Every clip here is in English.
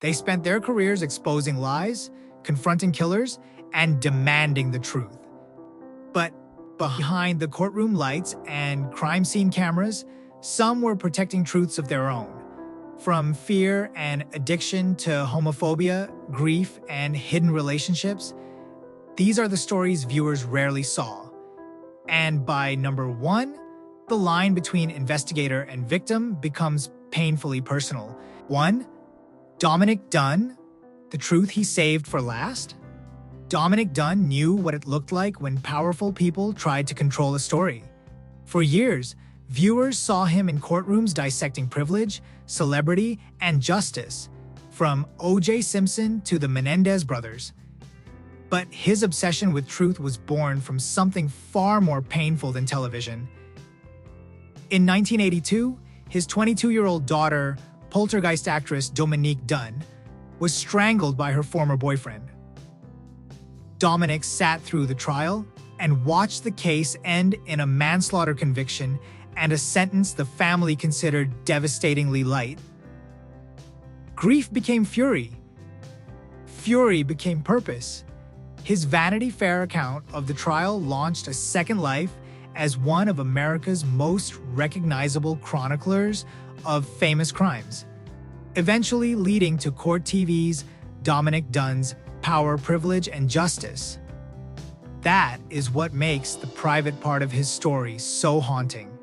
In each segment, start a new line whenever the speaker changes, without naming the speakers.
They spent their careers exposing lies, confronting killers, and demanding the truth. But behind the courtroom lights and crime scene cameras, some were protecting truths of their own. From fear and addiction to homophobia, grief, and hidden relationships, these are the stories viewers rarely saw. And by number 1, the line between investigator and victim becomes painfully personal. 1. Dominick Dunne, the truth he saved for last? Dominick Dunne knew what it looked like when powerful people tried to control a story. For years, viewers saw him in courtrooms dissecting privilege, celebrity, and justice, from O.J. Simpson to the Menendez brothers. But his obsession with truth was born from something far more painful than television. In 1982, his 22-year-old daughter, Poltergeist actress Dominick Dunne, was strangled by her former boyfriend. Dominick sat through the trial and watched the case end in a manslaughter conviction and a sentence the family considered devastatingly light. Grief became fury. Fury became purpose. His Vanity Fair account of the trial launched a second life as one of America's most recognizable chroniclers of famous crimes, eventually leading to Court TV's Dominick Dunne's Power, Privilege, and Justice. That is what makes the private part of his story so haunting.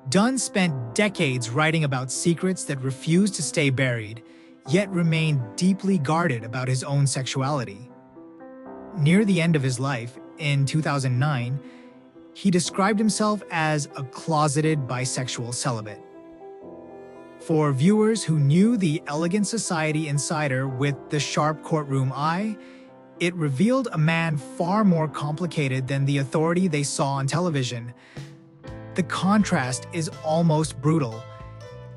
Dunne spent decades writing about secrets that refused to stay buried, yet remained deeply guarded about his own sexuality. Near the end of his life, in 2009, he described himself as a closeted bisexual celibate. For viewers who knew the Elegant Society insider with the sharp courtroom eye, it revealed a man far more complicated than the authority they saw on television. The contrast is almost brutal.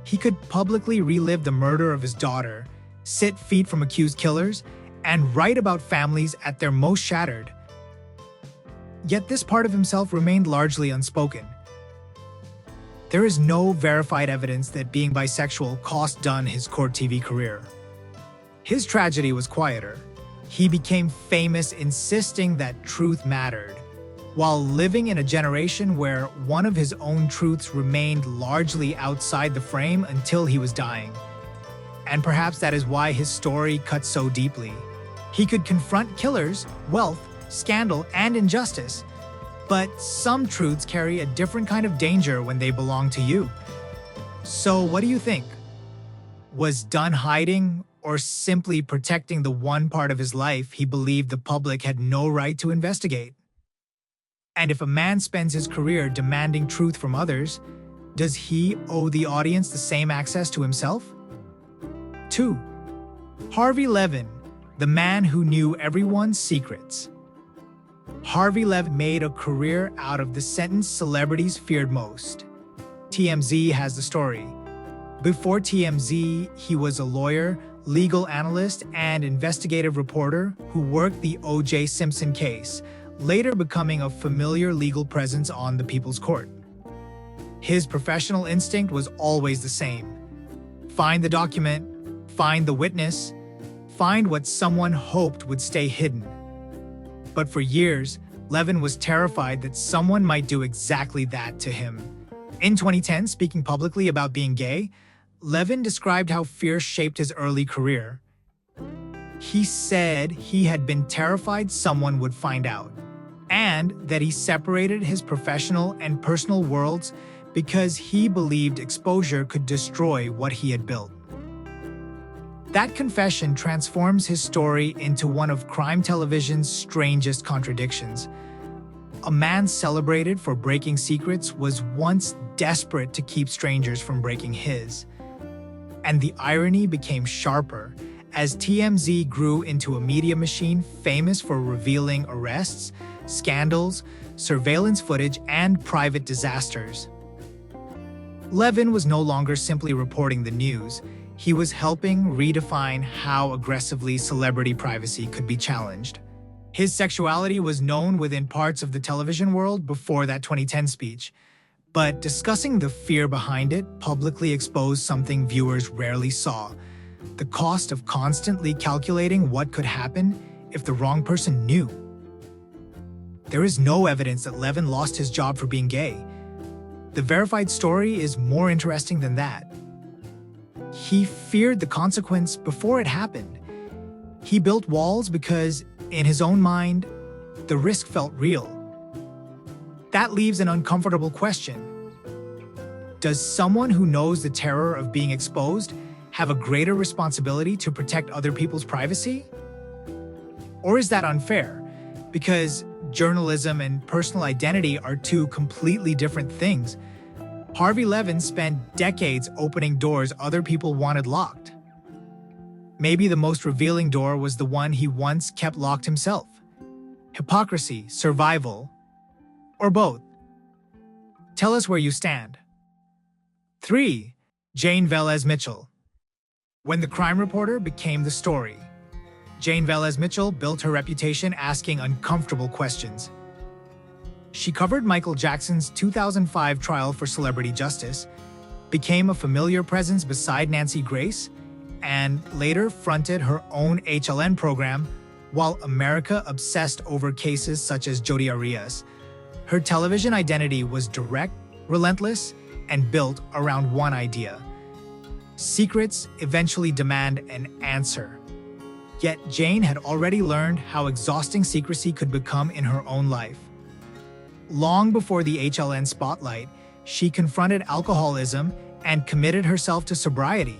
He could publicly relive the murder of his daughter, sit feet from accused killers, and write about families at their most shattered. Yet this part of himself remained largely unspoken. There is no verified evidence that being bisexual cost Dunne his court TV career. His tragedy was quieter. He became famous insisting that truth mattered, while living in a generation where one of his own truths remained largely outside the frame until he was dying. And perhaps that is why his story cut so deeply. He could confront killers, wealth, scandal, and injustice. But some truths carry a different kind of danger when they belong to you. So what do you think? Was Dunne hiding or simply protecting the one part of his life he believed the public had no right to investigate? And if a man spends his career demanding truth from others, does he owe the audience the same access to himself? 2. Harvey Levin, the man who knew everyone's secrets. Harvey Levin made a career out of the sentence celebrities feared most. TMZ has the story. Before TMZ, he was a lawyer, legal analyst, and investigative reporter who worked the O.J. Simpson case, later becoming a familiar legal presence on the People's Court. His professional instinct was always the same. Find the document, find the witness, find what someone hoped would stay hidden. But for years, Levin was terrified that someone might do exactly that to him. In 2010, speaking publicly about being gay, Levin described how fear shaped his early career. He said he had been terrified someone would find out, and that he separated his professional and personal worlds because he believed exposure could destroy what he had built. That confession transforms his story into one of crime television's strangest contradictions. A man celebrated for breaking secrets was once desperate to keep strangers from breaking his. And the irony became sharper as TMZ grew into a media machine famous for revealing arrests, scandals, surveillance footage, and private disasters. Levin was no longer simply reporting the news. He was helping redefine how aggressively celebrity privacy could be challenged. His sexuality was known within parts of the television world before that 2010 speech, but discussing the fear behind it publicly exposed something viewers rarely saw: the cost of constantly calculating what could happen if the wrong person knew. There is no evidence that Levin lost his job for being gay. The verified story is more interesting than that. He feared the consequence before it happened. He built walls because, in his own mind, the risk felt real. That leaves an uncomfortable question. Does someone who knows the terror of being exposed have a greater responsibility to protect other people's privacy? Or is that unfair? Because journalism and personal identity are two completely different things. Harvey Levin spent decades opening doors other people wanted locked. Maybe the most revealing door was the one he once kept locked himself. Hypocrisy, survival, or both? Tell us where you stand. 3. Jane Velez-Mitchell. When the crime reporter became the story, Jane Velez-Mitchell built her reputation asking uncomfortable questions. She covered Michael Jackson's 2005 trial for celebrity justice, became a familiar presence beside Nancy Grace, and later fronted her own HLN program while America obsessed over cases such as Jodi Arias. Her television identity was direct, relentless, and built around one idea. Secrets eventually demand an answer. Yet Jane had already learned how exhausting secrecy could become in her own life. Long before the HLN spotlight, she confronted alcoholism and committed herself to sobriety.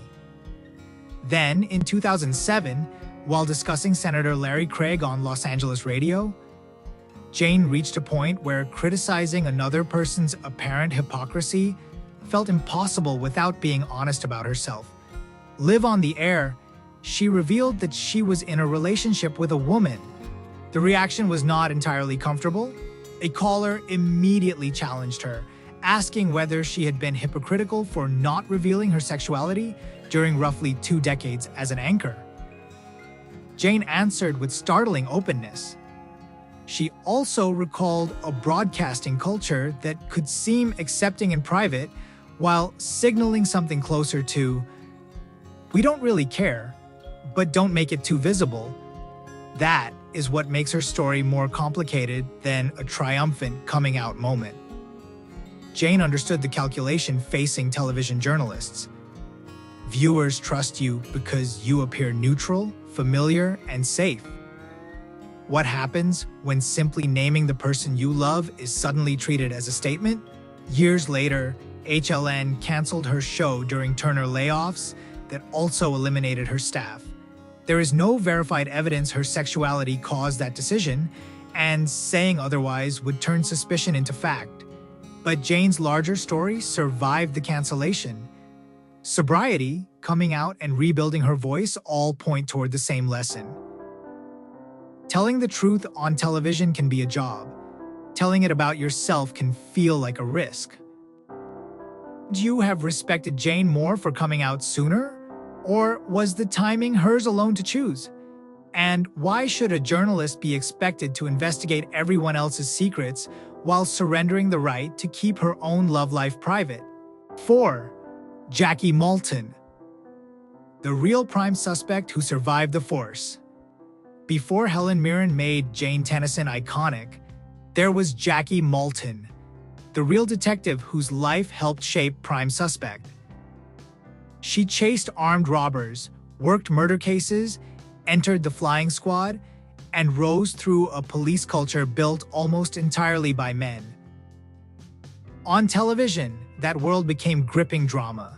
Then, in 2007, while discussing Senator Larry Craig on Los Angeles radio, Jane reached a point where criticizing another person's apparent hypocrisy felt impossible without being honest about herself. Live on the air, she revealed that she was in a relationship with a woman. The reaction was not entirely comfortable. A caller immediately challenged her, asking whether she had been hypocritical for not revealing her sexuality during roughly 2 decades as an anchor. Jane answered with startling openness. She also recalled a broadcasting culture that could seem accepting in private while signaling something closer to, "We don't really care, but don't make it too visible." That is what makes her story more complicated than a triumphant coming out moment. Jane understood the calculation facing television journalists. Viewers trust you because you appear neutral, familiar, and safe. What happens when simply naming the person you love is suddenly treated as a statement? Years later, HLN canceled her show during Turner layoffs that also eliminated her staff. There is no verified evidence her sexuality caused that decision, and saying otherwise would turn suspicion into fact. But Jane's larger story survived the cancellation. Sobriety, coming out, and rebuilding her voice all point toward the same lesson. Telling the truth on television can be a job. Telling it about yourself can feel like a risk. Would you have respected Jane more for coming out sooner? Or was the timing hers alone to choose? And why should a journalist be expected to investigate everyone else's secrets while surrendering the right to keep her own love life private? 4. Jackie Malton. The real prime suspect who survived the force. Before Helen Mirren made Jane Tennyson iconic, there was Jackie Malton, the real detective whose life helped shape prime suspect. She chased armed robbers, worked murder cases, entered the flying squad, and rose through a police culture built almost entirely by men. On television, that world became gripping drama.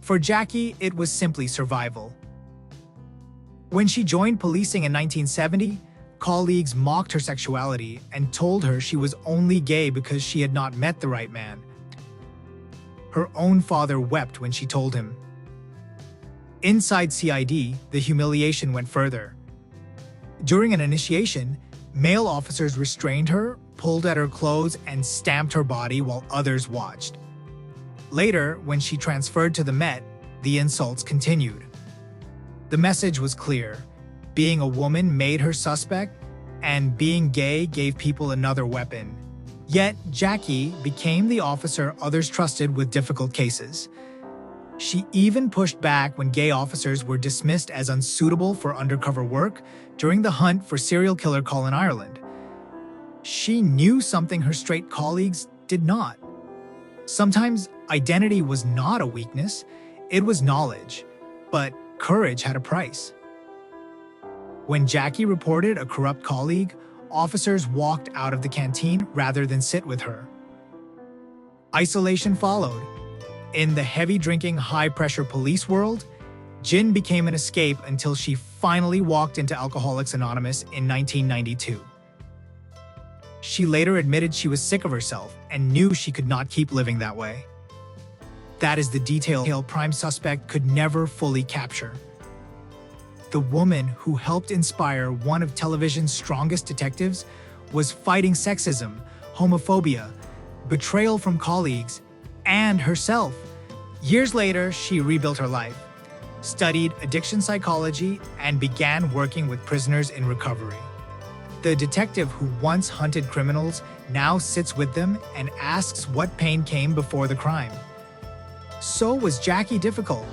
For Jackie, it was simply survival. When she joined policing in 1970, colleagues mocked her sexuality and told her she was only gay because she had not met the right man. Her own father wept when she told him. Inside CID, the humiliation went further. During an initiation, male officers restrained her, pulled at her clothes, and stamped her body while others watched. Later, when she transferred to the Met, the insults continued. The message was clear. Being a woman made her suspect, and being gay gave people another weapon. Yet, Jackie became the officer others trusted with difficult cases. She even pushed back when gay officers were dismissed as unsuitable for undercover work during the hunt for serial killer Colin Ireland. She knew something her straight colleagues did not. Sometimes identity was not a weakness, it was knowledge, but courage had a price. When Jackie reported a corrupt colleague, officers walked out of the canteen rather than sit with her. Isolation followed. In the heavy-drinking, high-pressure police world, gin became an escape until she finally walked into Alcoholics Anonymous in 1992. She later admitted she was sick of herself and knew she could not keep living that way. That is the detail prime suspect could never fully capture. The woman who helped inspire one of television's strongest detectives was fighting sexism, homophobia, betrayal from colleagues, and herself. Years later, she rebuilt her life, studied addiction psychology, and began working with prisoners in recovery. The detective who once hunted criminals now sits with them and asks what pain came before the crime. So was Jackie difficult?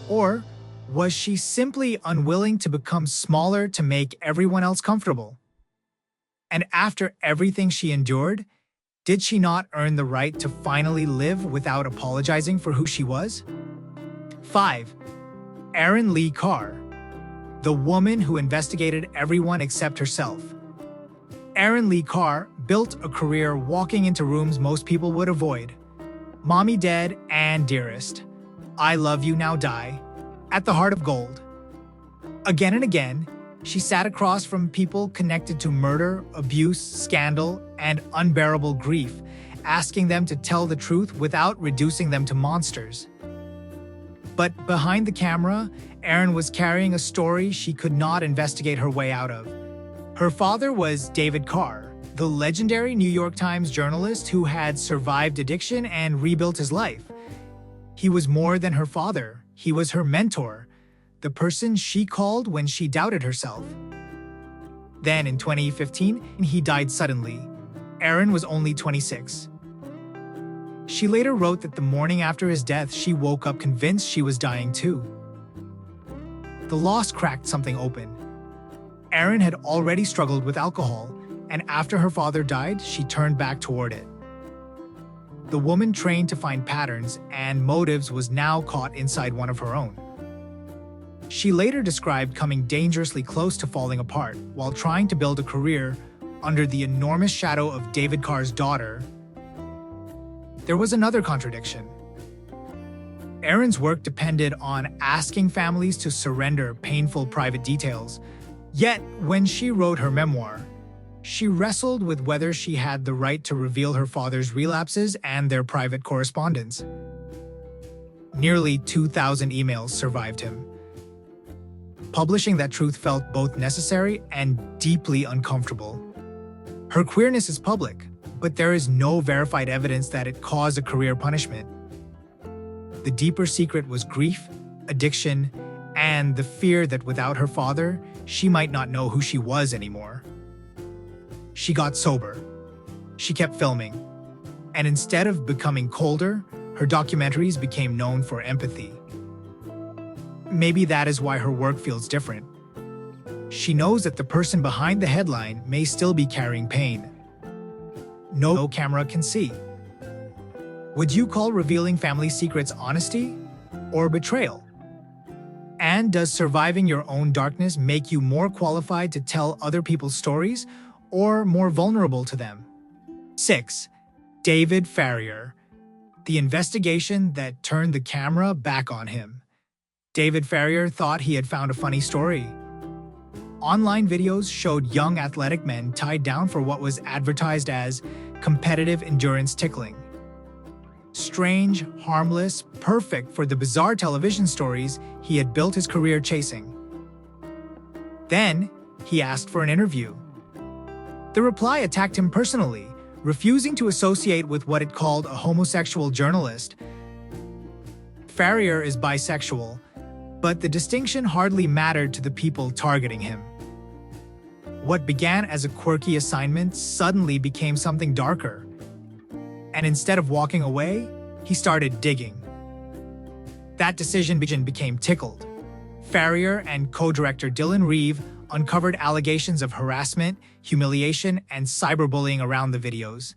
Or was she simply unwilling to become smaller to make everyone else comfortable? And after everything she endured, did she not earn the right to finally live without apologizing for who she was? 5. Erin Lee Carr, the woman who investigated everyone except herself. Erin Lee Carr built a career walking into rooms most people would avoid. Mommy Dead and Dearest, I Love You Now Die, At the Heart of Gold. Again and again, she sat across from people connected to murder, abuse, scandal, and unbearable grief, asking them to tell the truth without reducing them to monsters. But behind the camera, Erin was carrying a story she could not investigate her way out of. Her father was David Carr, the legendary New York Times journalist who had survived addiction and rebuilt his life. He was more than her father, he was her mentor, the person she called when she doubted herself. Then in 2015, he died suddenly. Erin was only 26. She later wrote that the morning after his death, she woke up convinced she was dying too. The loss cracked something open. Erin had already struggled with alcohol, and after her father died, she turned back toward it. The woman trained to find patterns and motives was now caught inside one of her own. She later described coming dangerously close to falling apart while trying to build a career under the enormous shadow of David Carr's daughter. There was another contradiction. Erin's work depended on asking families to surrender painful private details. Yet, when she wrote her memoir, she wrestled with whether she had the right to reveal her father's relapses and their private correspondence. Nearly 2,000 emails survived him. Publishing that truth felt both necessary and deeply uncomfortable. Her queerness is public, but there is no verified evidence that it caused a career punishment. The deeper secret was grief, addiction, and the fear that without her father, she might not know who she was anymore. She got sober. She kept filming. And instead of becoming colder, her documentaries became known for empathy. Maybe that is why her work feels different. She knows that the person behind the headline may still be carrying pain. No camera can see. Would you call revealing family secrets honesty or betrayal? And does surviving your own darkness make you more qualified to tell other people's stories or more vulnerable to them? 6. David Farrier, the investigation that turned the camera back on him. David Farrier thought he had found a funny story. Online videos showed young athletic men tied down for what was advertised as competitive endurance tickling. Strange, harmless, perfect for the bizarre television stories he had built his career chasing. Then, he asked for an interview. The reply attacked him personally, refusing to associate with what it called a homosexual journalist. Farrier is bisexual, but the distinction hardly mattered to the people targeting him. What began as a quirky assignment suddenly became something darker. And instead of walking away, he started digging. That decision became Tickled. Farrier and co-director Dylan Reeve uncovered allegations of harassment, humiliation, and cyberbullying around the videos.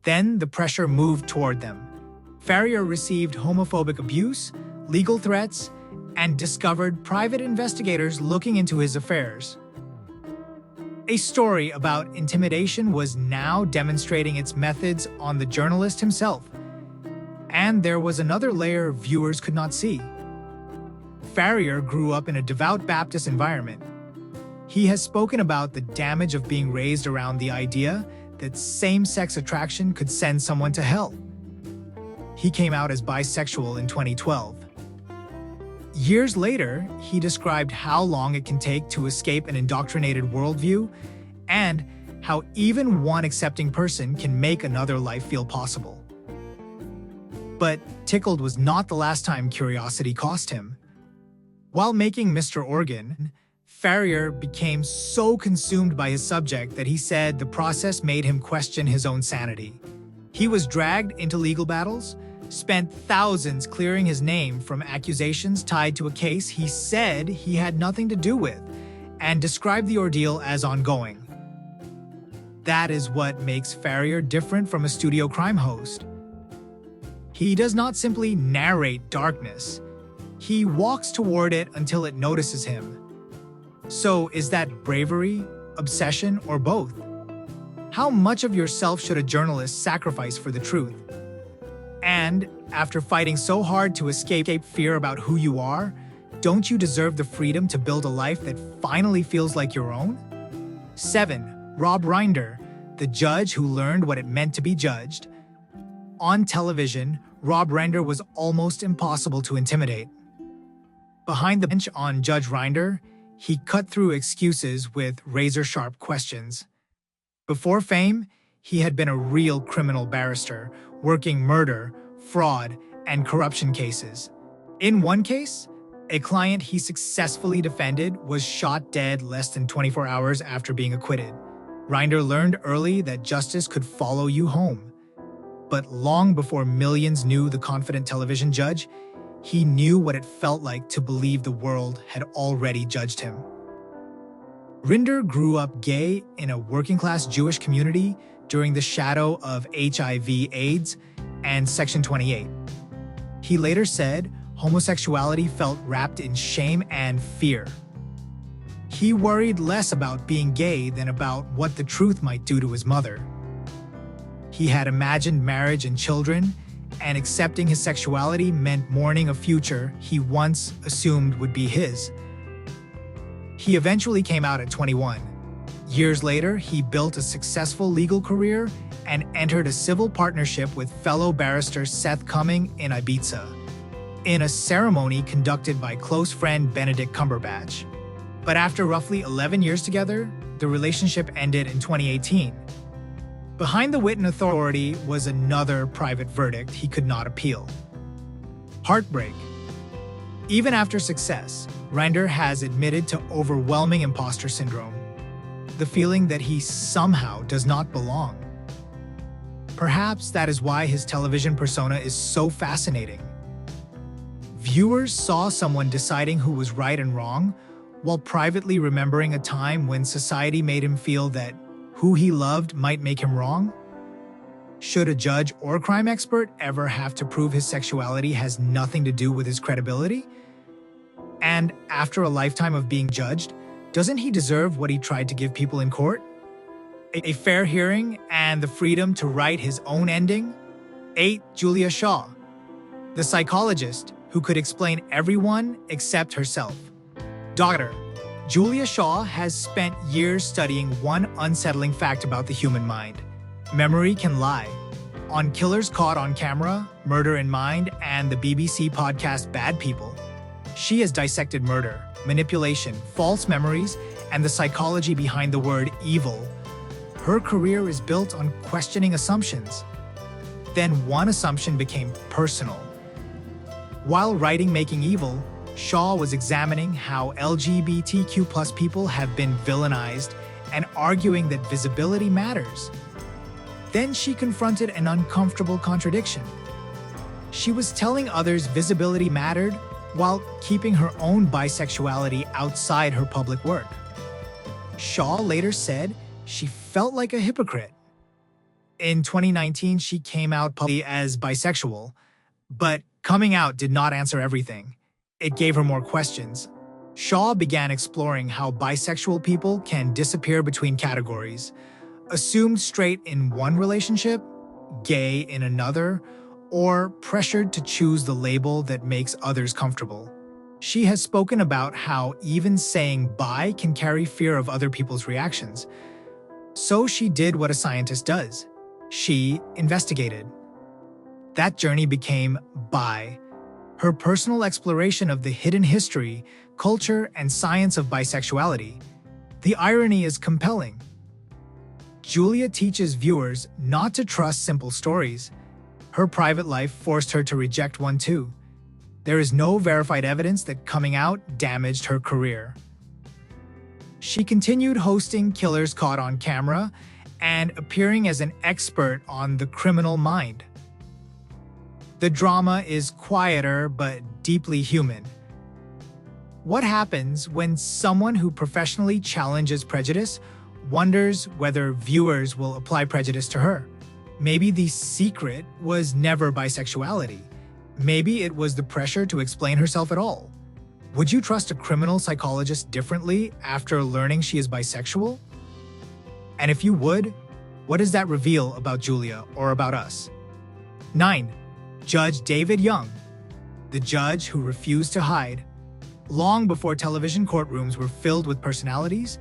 Then the pressure moved toward them. Farrier received homophobic abuse, legal threats, and discovered private investigators looking into his affairs. A story about intimidation was now demonstrating its methods on the journalist himself. And there was another layer viewers could not see. Farrier grew up in a devout Baptist environment. He has spoken about the damage of being raised around the idea that same-sex attraction could send someone to hell. He came out as bisexual in 2012. Years later, he described how long it can take to escape an indoctrinated worldview and how even one accepting person can make another life feel possible. But Tickled was not the last time curiosity cost him. While making Mr. Organ, Farrier became so consumed by his subject that he said the process made him question his own sanity. He was dragged into legal battles, spent thousands clearing his name from accusations tied to a case he said he had nothing to do with, and described the ordeal as ongoing. That is what makes Farrier different from a studio crime host. He does not simply narrate darkness. He walks toward it until it notices him. So is that bravery, obsession, or both? How much of yourself should a journalist sacrifice for the truth? And after fighting so hard to escape fear about who you are, don't you deserve the freedom to build a life that finally feels like your own? 7. Rob Rinder, the judge who learned what it meant to be judged. On television, Rob Rinder was almost impossible to intimidate. Behind the bench on Judge Rinder, he cut through excuses with razor-sharp questions. Before fame, he had been a real criminal barrister, working murder, fraud, and corruption cases. In one case, a client he successfully defended was shot dead less than 24 hours after being acquitted. Rinder learned early that justice could follow you home. But long before millions knew the confident television judge, he knew what it felt like to believe the world had already judged him. Rinder grew up gay in a working-class Jewish community during the shadow of HIV/AIDS and Section 28. He later said homosexuality felt wrapped in shame and fear. He worried less about being gay than about what the truth might do to his mother. He had imagined marriage and children, and accepting his sexuality meant mourning a future he once assumed would be his. He eventually came out at 21. Years later, he built a successful legal career and entered a civil partnership with fellow barrister Seth Cumming in Ibiza, in a ceremony conducted by close friend Benedict Cumberbatch. But after roughly 11 years together, the relationship ended in 2018. Behind the Witten Authority was another private verdict he could not appeal. Heartbreak. Even after success, Rinder has admitted to overwhelming imposter syndrome, the feeling that he somehow does not belong. Perhaps that is why his television persona is so fascinating. Viewers saw someone deciding who was right and wrong, while privately remembering a time when society made him feel that who he loved might make him wrong? Should a judge or crime expert ever have to prove his sexuality has nothing to do with his credibility? And after a lifetime of being judged, doesn't he deserve what he tried to give people in court? A fair hearing and the freedom to write his own ending? 8. Julia Shaw, the psychologist who could explain everyone except herself. Daughter. Julia Shaw has spent years studying one unsettling fact about the human mind. Memory can lie. On Killers Caught on Camera, Murder in Mind, and the BBC podcast Bad People, she has dissected murder, manipulation, false memories, and the psychology behind the word evil. Her career is built on questioning assumptions. Then one assumption became personal. While writing Making Evil, Shaw was examining how LGBTQ+ people have been villainized and arguing that visibility matters. Then she confronted an uncomfortable contradiction. She was telling others visibility mattered while keeping her own bisexuality outside her public work. Shaw later said she felt like a hypocrite. In 2019, she came out publicly as bisexual, but coming out did not answer everything. It gave her more questions. Shaw began exploring how bisexual people can disappear between categories, assumed straight in one relationship, gay in another, or pressured to choose the label that makes others comfortable. She has spoken about how even saying bi can carry fear of other people's reactions. So she did what a scientist does. She investigated. That journey became Bi, her personal exploration of the hidden history, culture, and science of bisexuality. The irony is compelling. Julia teaches viewers not to trust simple stories. Her private life forced her to reject one too. There is no verified evidence that coming out damaged her career. She continued hosting Killers Caught on Camera and appearing as an expert on the criminal mind. The drama is quieter but deeply human. What happens when someone who professionally challenges prejudice wonders whether viewers will apply prejudice to her? Maybe the secret was never bisexuality. Maybe it was the pressure to explain herself at all. Would you trust a criminal psychologist differently after learning she is bisexual? And if you would, what does that reveal about Julia or about us? 9. Judge David Young, the judge who refused to hide. Long before television courtrooms were filled with personalities,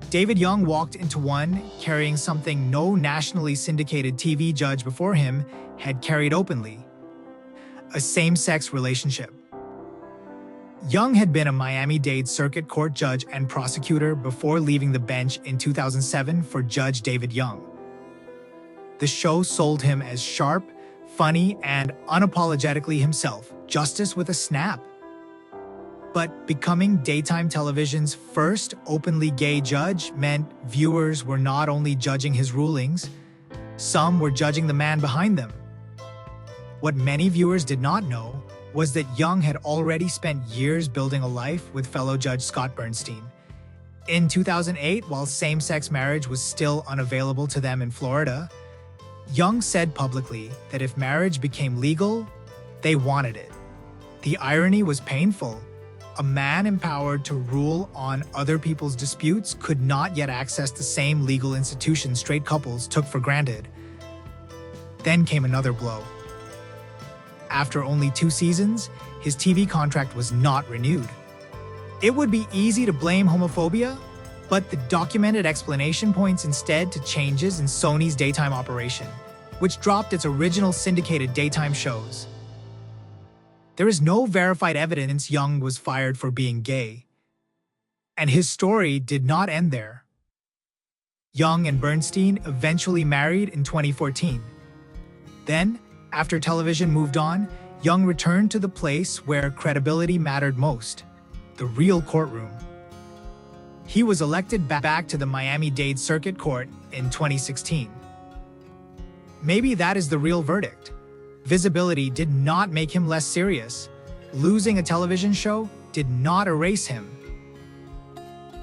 David Young walked into one carrying something no nationally syndicated TV judge before him had carried openly: a same-sex relationship. Young had been a Miami-Dade Circuit Court judge and prosecutor before leaving the bench in 2007 for Judge David Young. The show sold him as sharp, funny, and unapologetically himself, justice with a snap. But becoming daytime television's first openly gay judge meant viewers were not only judging his rulings, some were judging the man behind them. What many viewers did not know was that Young had already spent years building a life with fellow judge Scott Bernstein. In 2008, while same-sex marriage was still unavailable to them in Florida, Young said publicly that if marriage became legal, they wanted it. The irony was painful. A man empowered to rule on other people's disputes could not yet access the same legal institutions straight couples took for granted. Then came another blow. After only 2 seasons, his TV contract was not renewed. It would be easy to blame homophobia, but the documented explanation points instead to changes in Sony's daytime operation, which dropped its original syndicated daytime shows. There is no verified evidence Young was fired for being gay. And his story did not end there. Young and Bernstein eventually married in 2014. Then, after television moved on, Young returned to the place where credibility mattered most, the real courtroom. He was elected back to the Miami-Dade Circuit Court in 2016. Maybe that is the real verdict. Visibility did not make him less serious. Losing a television show did not erase him.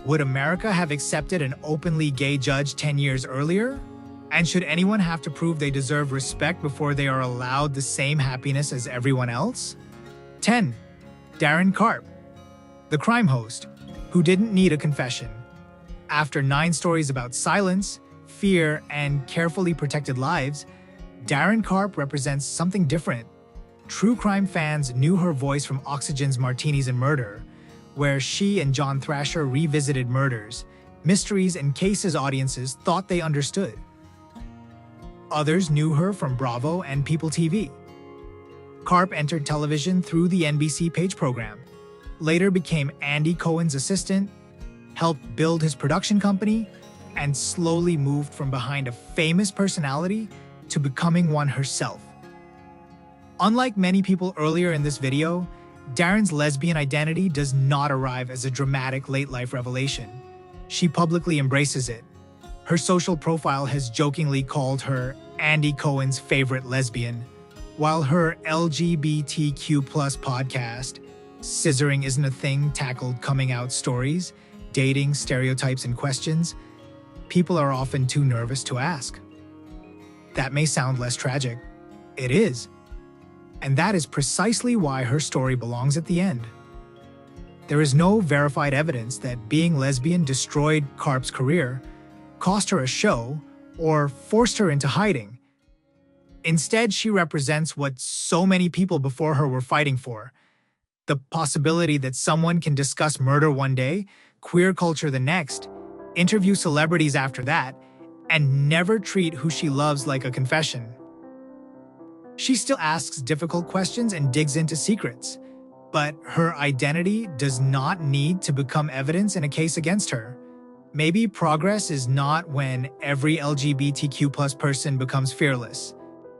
Would America have accepted an openly gay judge 10 years earlier? And should anyone have to prove they deserve respect before they are allowed the same happiness as everyone else? 10. Darren Karp, the crime host, who didn't need a confession. After 9 stories about silence, fear, and carefully protected lives, Darren Karp represents something different. True crime fans knew her voice from Oxygen's Martinis and Murder, where she and John Thrasher revisited murders, mysteries, and cases audiences thought they understood. Others knew her from Bravo and People TV. Carp entered television through the NBC Page program, later became Andy Cohen's assistant, helped build his production company, and slowly moved from behind a famous personality to becoming one herself. Unlike many people earlier in this video, Darren's lesbian identity does not arrive as a dramatic late-life revelation. She publicly embraces it. Her social profile has jokingly called her Andy Cohen's favorite lesbian. While her LGBTQ plus podcast, Scissoring Isn't a Thing, tackled coming out stories, dating, stereotypes, and questions, people are often too nervous to ask. That may sound less tragic. It is. And that is precisely why her story belongs at the end. There is no verified evidence that being lesbian destroyed Carp's career, cost her a show, or forced her into hiding. Instead, she represents what so many people before her were fighting for: the possibility that someone can discuss murder one day, queer culture the next, interview celebrities after that, and never treat who she loves like a confession. She still asks difficult questions and digs into secrets, but her identity does not need to become evidence in a case against her. Maybe progress is not when every LGBTQ+ person becomes fearless.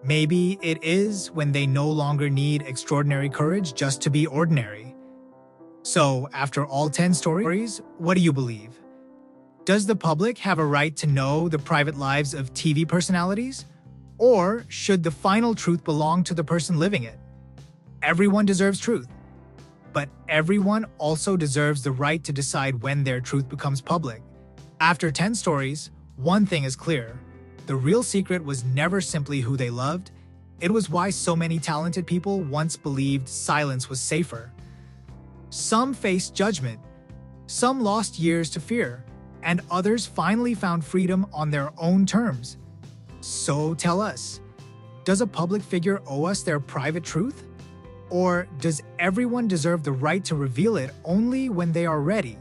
Maybe it is when they no longer need extraordinary courage just to be ordinary. So, after all 10 stories, what do you believe? Does the public have a right to know the private lives of TV personalities? Or should the final truth belong to the person living it? Everyone deserves truth, but everyone also deserves the right to decide when their truth becomes public. After 10 stories, one thing is clear. The real secret was never simply who they loved. It was why so many talented people once believed silence was safer. Some faced judgment, some lost years to fear, and others finally found freedom on their own terms. So tell us, does a public figure owe us their private truth? Or does everyone deserve the right to reveal it only when they are ready?